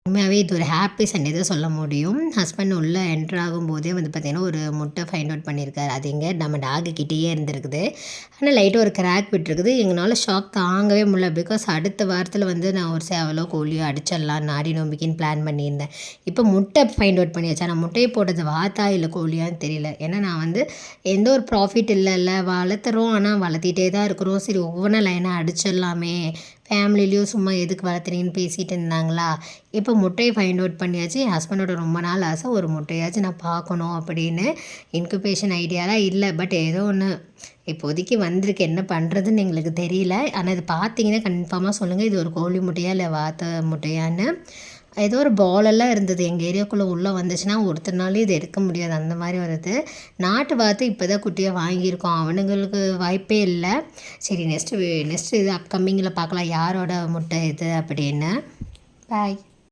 உண்மையாகவே இது ஒரு ஹாப்பி சண்டே தான் சொல்ல முடியும். ஹஸ்பண்ட் உள்ளே என்டர் ஆகும்போதே வந்து பார்த்திங்கன்னா ஒரு முட்டை ஃபைண்ட் அவுட் பண்ணியிருக்காரு. அது எங்கே நம்ம டாகு கிட்டேயே இருந்திருக்குது. ஆனால் லைட்டாக ஒரு கிராக் விட்டுருக்குது. எங்களால் ஷாக் தாங்கவே முடியல. பிகாஸ் அடுத்த வாரத்தில் வந்து நான் ஒரு சேவலோ கோழியோ அடிச்சிடலாம் நாடி நோம்பிக்கின்னு பிளான் பண்ணியிருந்தேன். இப்போ முட்டை ஃபைண்ட் அவுட் பண்ணி வச்சா நான் முட்டையை போட்டது வாத்தா இல்லை கோழியான்னு தெரியல. ஏன்னா நான் வந்து எந்த ஒரு ப்ராஃபிட் இல்லைல்ல, வளர்த்துறோம் ஆனால் வளர்த்திட்டே தான் இருக்கிறோம். சரி ஒவ்வொன்றா லைனாக அடிச்சிடலாமே, ஃபேமிலிலையும் சும்மா எதுக்கு வளர்த்துறீங்கன்னு பேசிகிட்டு இருந்தாங்களா. இப்போ முட்டையை ஃபைண்ட் அவுட் பண்ணியாச்சு. என் ஹஸ்பண்டோட ரொம்ப நாள் ஆசை ஒரு முட்டையாச்சும் நான் பார்க்கணும் அப்படின்னு. இன்குபேஷன் ஐடியாலாம் இல்லை, பட் ஏதோ ஒன்று இப்போதைக்கு வந்திருக்கு. என்ன பண்ணுறதுன்னு எங்களுக்கு தெரியல. ஆனால் இது பார்த்தீங்கன்னா கன்ஃபார்மாக சொல்லுங்கள், இது ஒரு கோழி முட்டையா இல்லை வாத்த முட்டையான்னு. ஏதோ ஒரு பாலெல்லாம் இருந்தது எங்கள் ஏரியாக்குள்ளே உள்ளே வந்துச்சுன்னா ஒருத்தர்னாலையும் இது எடுக்க முடியாது, அந்த மாதிரி வருது. நாட்டு வாத்து இப்போ தான் குட்டியாக வாங்கியிருக்கோம். அவனுங்களுக்கு வாய்ப்பே இல்லை. சரி நெக்ஸ்ட்டு இது அப்கமிங்கில் பார்க்கலாம் யாரோட முட்டை இது அப்படின்னு. பாய்.